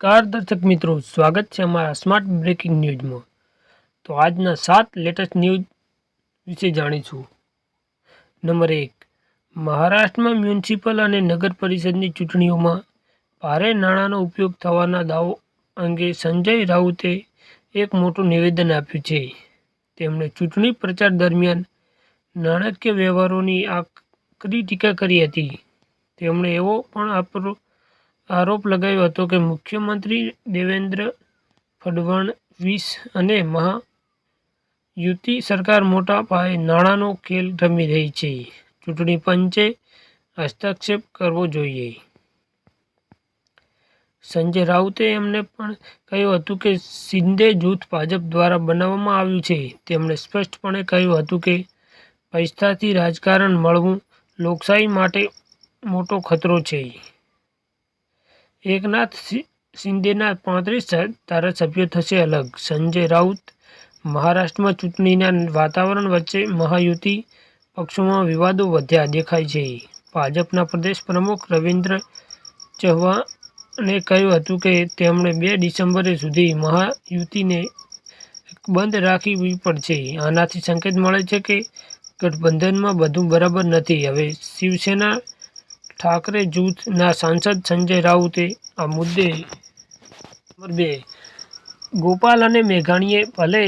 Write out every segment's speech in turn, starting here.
નમસ્કાર દર્શક મિત્રો, સ્વાગત છે અમારા સ્માર્ટ બ્રેકિંગ ન્યૂઝમાં। તો આજના 7 લેટેસ્ટ ન્યૂઝ વિશે જાણીશું। નંબર 1, મહારાષ્ટ્રમાં મ્યુનિસિપલ અને નગર પરિષદની ચૂંટણીઓમાં ભારે નાણાંનો ઉપયોગ થવાના દાવો અંગે સંજય રાઉતે એક મોટું નિવેદન આપ્યું છે। તેમણે ચૂંટણી પ્રચાર દરમિયાન નાણાકીય વ્યવહારોની આકરી ટીકા કરી હતી। તેમણે એવો પણ આરોપ લગાવ્યો હતો કે મુખ્યમંત્રી દેવેન્દ્ર ફડણવીસ અને મહાયુતિ સરકાર મોટા પાયે નાણાંનો ખેલ રમી રહી છે। ચૂંટણી પંચે હસ્તક્ષેપ કરવો જોઈએ। સંજય રાઉતે એમને પણ કહ્યું હતું કે શિંદે જૂથ ભાજપ દ્વારા બનાવવામાં આવ્યું છે। તેમણે સ્પષ્ટપણે કહ્યું હતું કે પૈસાથી રાજકારણ મળવું લોકશાહી માટે મોટો ખતરો છે। એકનાથ શિંદેના 35 ધારાસભ્યો થશે અલગ। સંજય રાઉત મહારાષ્ટ્રમાં ચૂંટણીના વાતાવરણ વચ્ચે મહાયુતિ પક્ષોમાં વિવાદો વધ્યા દેખાય છે। ભાજપના પ્રદેશ પ્રમુખ રવિન્દ્ર ચૌહાણે કહ્યું હતું કે તેમણે 2 ડિસેમ્બર સુધી મહાયુતિને બંધ રાખવી પડશે। આનાથી સંકેત મળે છે કે ગઠબંધનમાં બધું બરાબર નથી। હવે શિવસેના ઠાકરે જૂથના સાંસદ સંજય રાઉતે આ મુદ્દે નંબર 2, ગોપાલ અને મેઘાણીએ ભલે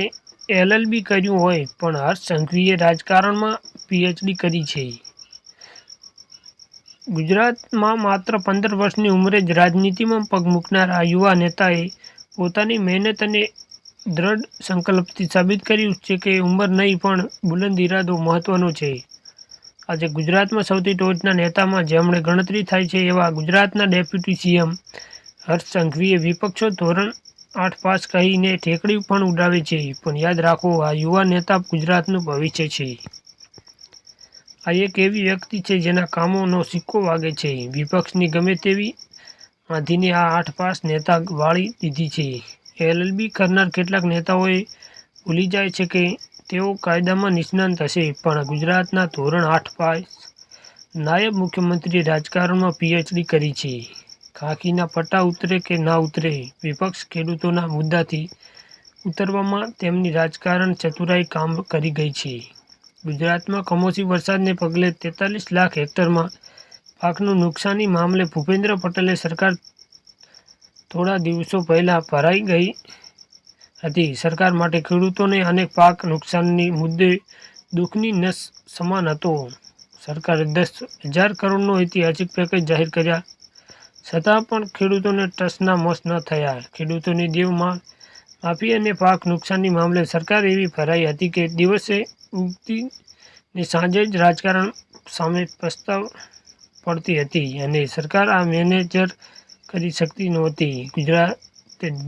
એલએલબી કર્યું હોય પણ હર્ષ સંઘવીએ રાજકારણમાં પીએચડી કરી છે। ગુજરાતમાં માત્ર 15 વર્ષની ઉંમરે જ રાજનીતિમાં પગ મૂકનાર આ યુવા નેતાએ પોતાની મહેનત અને દ્રઢ સંકલ્પથી સાબિત કર્યું છે કે ઉંમર નહીં પણ બુલંદ ઇરાદો મહત્વનો છે। આજે ગુજરાતમાં સૌથી ટોચના નેતામાં જેમણે ગણતરી થાય છે એવા ગુજરાતના ડેપ્યુટી સીએમ હર્ષ સંઘવીએ વિપક્ષો ધોરણ 8 પાસ કહીને ઠેકડી પણ ઉડાવે છે, પણ યાદ રાખો આ યુવા નેતા ગુજરાતનું ભવિષ્ય છે। આ એક એવી વ્યક્તિ છે જેના કામોનો સિક્કો વાગે છે। વિપક્ષની ગમે તેવી આંધીને આ 8 પાસ નેતા વાળી દીધી છે। એલએલબી કરનાર કેટલાક નેતાઓએ ભૂલી જાય છે કે તેઓ કાયદામાં નિષ્ણાત હશે, પણ ગુજરાતના ધોરણ 8 પાસ નાયબ મુખ્યમંત્રીએ રાજકારણમાં પીએચડી કરી છે। ખાખીના પટ્ટા ઉતરે કે ના ઉતરે, વિપક્ષ ખેડૂતોના મુદ્દાથી ઉતરવામાં તેમની રાજકારણ ચતુરાઈ કામ કરી ગઈ છે। ગુજરાતમાં કમોસમી વરસાદને પગલે 43 લાખ હેક્ટરમાં પાકનું નુકસાની મામલે ભૂપેન્દ્ર પટેલે સરકાર થોડા દિવસો પહેલા ભરાઈ ગઈ હતી। સરકાર માટે ખેડૂતોને અને પાક નુકસાનની મુદ્દે દુઃખની નસ સમાન હતો। સરકારે 10,000 કરોડનો ઐતિહાસિક પેકેજ જાહેર કર્યા છતાં પણ ખેડૂતોને ટસના મસ ન થયા। ખેડૂતોની દેવ માફી અને પાક નુકસાની મામલે સરકાર એવી ભરાઈ હતી કે દિવસે ઉગતી ને સાંજે જ રાજકારણ સામે પસ્તાવ પડતી હતી અને સરકાર આ મેનેજર કરી શકતી નહોતી। ગુજરાતે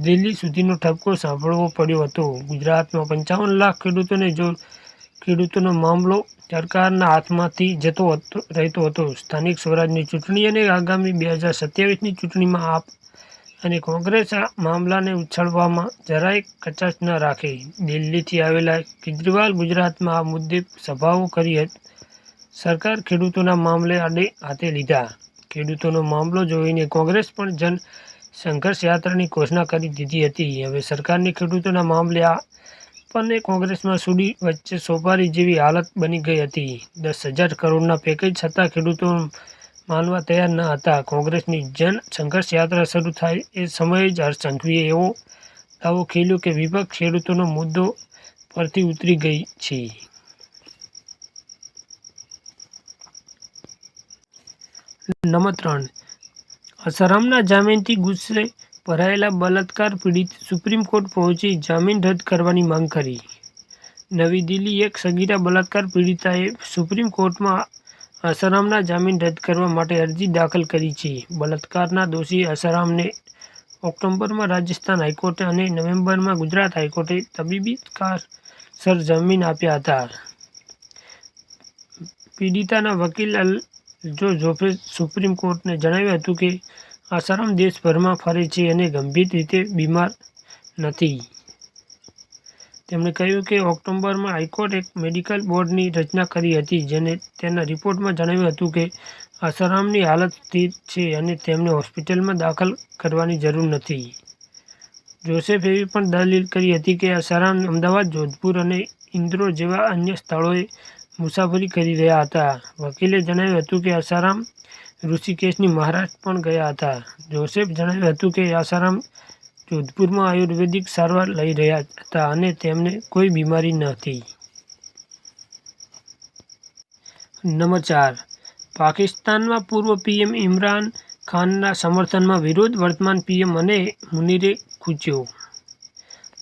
દિલ્હી સુધીનો ઠપકો સાંભળવો પડ્યો હતો। ગુજરાતમાં 55 લાખ ખેડૂતોને જો ખેડૂતોનો મામલો સરકારના હાથમાંથી જતો રહેતો હતો। સ્થાનિક સ્વરાજની ચૂંટણી અને આગામી 2027ની ચૂંટણીમાં આપ અને કોંગ્રેસ આ મામલાને ઉછાળવામાં જરાય કચાશ ન રાખે। દિલ્હીથી આવેલા કેજરીવાલ ગુજરાતમાં આ મુદ્દે સભાઓ કરી સરકાર ખેડૂતોના મામલે આડે હાથે લીધા। ખેડૂતોનો મામલો જોઈને કોંગ્રેસ પણ જન સંઘર્ષ યાત્રાની ઘોષણા કરી દીધી હતી। હવે સરકારની ખેડૂતોના મામલે આપ અને કોંગ્રેસમાં સૂડી વચ્ચે સોપારી જેવી હાલત બની ગઈ હતી। 10,000 કરોડના પેકેજ છતાં ખેડૂતો માનવા તૈયાર ન હતા। કોંગ્રેસની જન સંઘર્ષ યાત્રા શરૂ થાય એ સમયે જ હર્ષ સંઘવીએ એવો દાવો ખેલ્યો કે વિપક્ષ ખેડૂતોનો મુદ્દો પરથી ઉતરી ગઈ છે। નંબર 3, આસારામના જામીનથી ગુસ્સે ભરાયેલા બલાત્કાર પીડિત સુપ્રીમ કોર્ટ પહોંચી જામીન રદ કરવાની માંગ કરી। નવી દિલ્હી: એક સગીરા બલાત્કાર પીડિતાએ સુપ્રીમ કોર્ટમાં આસારામના જામીન રદ કરવા માટે અરજી દાખલ કરી છે। બલાત્કારના દોષી આસારામને ઓક્ટોબરમાં રાજસ્થાન હાઈકોર્ટે અને નવેમ્બરમાં ગુજરાત હાઈકોર્ટે તબીબી કારણસર જામીન આપ્યા હતા। પીડિતાના વકીલ અલ્જો જોફે સુપ્રીમ કોર્ટને જણાવ્યું હતું કે આસારામ દેશભરમાં ફરે છે અને ગંભીર રીતે બીમાર નથી। તેમણે કહ્યું કે ઓક્ટોબરમાં હાઈકોર્ટે એક મેડિકલ બોર્ડની રચના કરી હતી જેને તેના રિપોર્ટમાં જણાવ્યું હતું કે આસારામની હાલત સ્થિર છે અને તેમને હોસ્પિટલમાં દાખલ કરવાની જરૂર નથી. જોસેફ એવી પણ દલીલ કરી હતી કે આસારામ અમદાવાદ, જોધપુર અને ઇન્દોર જેવા અન્ય સ્થળોએ મુસાફરી કરી રહ્યા હતા. વકીલે જણાવ્યું હતું કે આસારામ ઋષિકેશની મહારાષ્ટ્ર પણ ગયા હતા. જોસેફે જણાવ્યું હતું કે આસારામ જોધપુરમાં આયુર્વેદિક સારવાર લઈ રહ્યા હતા અને તેમને કોઈ બીમારી નહોતી. નંબર 4. પાકિસ્તાનમાં પૂર્વ પીએમ ઇમરાન ખાનના સમર્થનમાં વિરોધ, વર્તમાન પીએમ અને મુનીરે ખૂંચ્યો.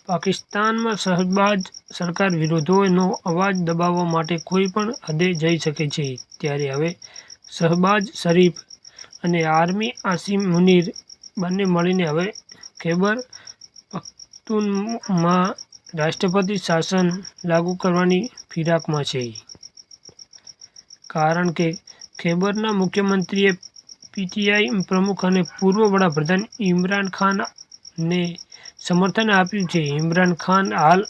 પાકિસ્તાનમાં શહબાજ સરકાર વિરોધીઓનો અવાજ દબાવવા માટે કોઈ પણ હદે જઈ શકે છે. ત્યારે હવે શહબાજ શરીફ અને આર્મી આસિમ મુનીર બંને મળીને હવે ખૈબર પખ્તૂનમાં રાષ્ટ્રપતિ શાસન લાગુ કરવાની ફિરાકમાં છે. કારણ કે ખૈબરના મુખ્યમંત્રીએ પીટીઆઈ પ્રમુખ અને પૂર્વ વડાપ્રધાન ઇમરાન ખાનને સમર્થન આપ્યું છે. ઇમરાન ખાન હાલ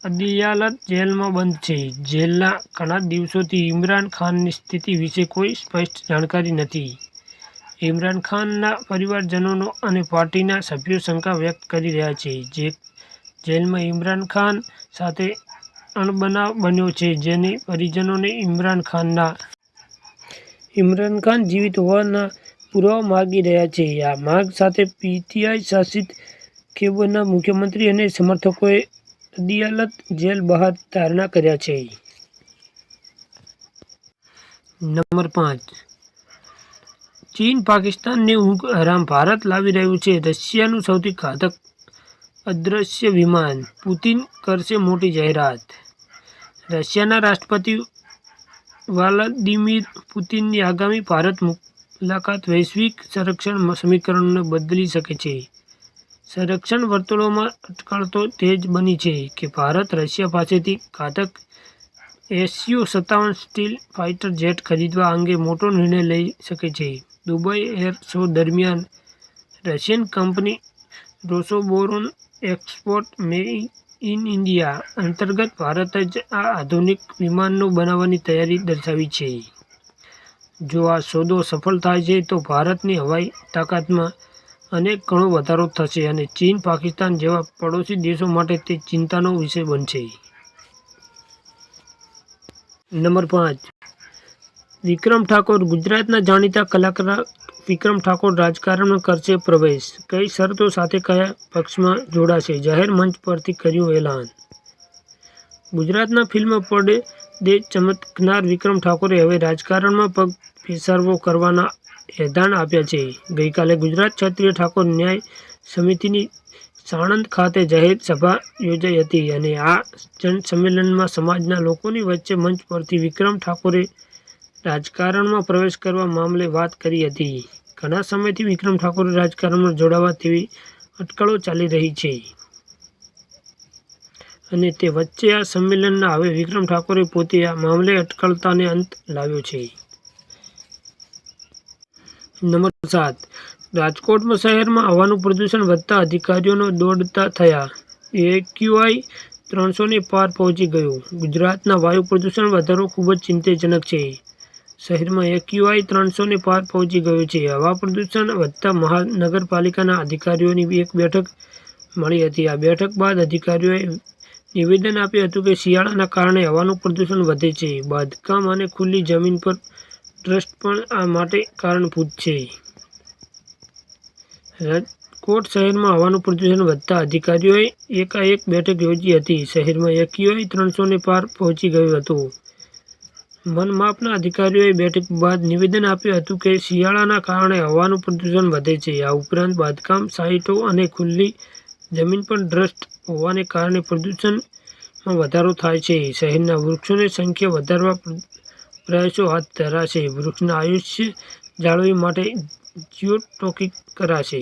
અદિયાલત જેલમાં બંધ છે. જેલના ઘણા દિવસોથી ઇમરાન ખાનની સ્થિતિ વિશે કોઈ સ્પષ્ટ જાણકારી નથી. ઇમરાન ખાનના પરિવારજનો અને પાર્ટીના સભ્યો શંકા વ્યક્ત કરી રહ્યા છે કે જેલમાં ઇમરાન ખાન સાથે અણબનાવ બન્યો છે, જેની પરિજનોને ઇમરાન ખાન જીવિત હોવાના પુરાવા માગી રહ્યા છે. આ માંગ સાથે પીટીઆઈ શાસિત ખૈબરના મુખ્યમંત્રી અને સમર્થકોએ અદિયાલત જેલ બહાર ધરણા કર્યા છે. નંબર 5. ચીન પાકિસ્તાનને ઊંઘ હરામ ભારત લાવી રહ્યું છે. રશિયાનું સૌથી ઘાતક અદૃશ્ય વિમાન, પુતિન કરશે મોટી જાહેરાત. રશિયાના રાષ્ટ્રપતિ વ્લાદિમીર પુતિનની આગામી ભારત મુલાકાત વૈશ્વિક સંરક્ષણ સમીકરણોને બદલી શકે છે. સંરક્ષણ વર્તુળોમાં અટકળો તેજ બની છે કે ભારત રશિયા પાસેથી ઘાતક Su-57 સ્ટીલ ફાઇટર જેટ ખરીદવા અંગે મોટો નિર્ણય લઈ શકે છે. દુબઈ એર શો દરમિયાન Russian company Rosoboronexport made in India અંતર્ગત ભારતે જ આ આધુનિક વિમાનો બનાવવાની તૈયારી દર્શાવી છે. જો આ સોદો સફળ થાય છે તો ભારતની હવાઈ તાકાતમાં અનેક ગણો વધારો થશે અને ચીન, પાકિસ્તાન જેવા પડોશી દેશો માટે તે ચિંતાનો વિષય બનશે. નંબર 5. વિક્રમ ઠાકોર ગુજરાતના જાણીતા કલાકાર વિક્રમ ઠાકોર રાજકારણમાં કરશે પ્રવેશ, કઈ શરતો સાથે કયા પક્ષમાં જોડાશે, જાહેર મંચ પરથી કર્યું એલાન. ગુજરાતના ફિલ્મ પડદે ચમકનાર વિક્રમ ઠાકોરે હવે રાજકારણમાં પગ પેસારો કરવાના એલાન આપ્યા છે. ગઈકાલે ગુજરાત ક્ષત્રિય ઠાકોર ન્યાય સમિતિની સાણંદ ખાતે જાહેર સભા યોજાઈ હતી અને આ જનસંમેલનમાં સમાજના લોકોની વચ્ચે મંચ પરથી વિક્રમ ઠાકોરે રાજકારણમાં પ્રવેશ કરવા મામલે વાત કરી હતી. ઘણા સમયથી વિક્રમ ઠાકોરે રાજકારણમાં જોડાવા તેવી અટકળો ચાલી રહી છે અને તે વચ્ચે આ સંમેલનમાં હવે વિક્રમ ઠાકોરે પોતે આ મામલે અટકળતાને અંત લાવ્યો છે. નંબર 7. રાજકોટમાં શહેરમાં હવાનું પ્રદૂષણ વધતા અધિકારીઓનો દોડતા થયા. AQI 300 ને પાર પહોંચી ગયું. ગુજરાતના વાયુ પ્રદૂષણ વધારો ખૂબ જ ચિંતાજનક છે. શહેરમાં AQI 300 ને પાર પહોંચી ગયું છે. હવા પ્રદૂષણ વધતા મહાનગરપાલિકાના અધિકારીઓની એક બેઠક મળી હતી. આ બેઠક બાદ અધિકારીઓએ નિવેદન આપ્યું હતું કે શિયાળાના કારણે હવાનું પ્રદૂષણ વધે છે. બાંધકામ અને ખુલ્લી જમીન પર ડસ્ટ પણ આ માટે કારણભૂત છે. રાજકોટ શહેરમાં હવાનું પ્રદૂષણ વધતા અધિકારીઓએ એકાએક બેઠક યોજી હતી. શહેરમાં AQI 300 ને પાર પહોંચી ગયું હતું. મનમાપના અધિકારીઓએ બેઠક બાદ નિવેદન આપ્યું હતું કે શિયાળાના કારણે હવાનું પ્રદૂષણ વધે છે. આ ઉપરાંત બાંધકામ સાઇટો અને ખુલ્લી જમીન પર ડસ્ટ હોવાને કારણે પ્રદૂષણમાં વધારો થાય છે. શહેરના વૃક્ષોની સંખ્યા વધારવા પ્રયાસો હાથ ધરાશે. વૃક્ષના આયુષ્ય જાળવવા માટે જીઓટોકિંગ કરાશે.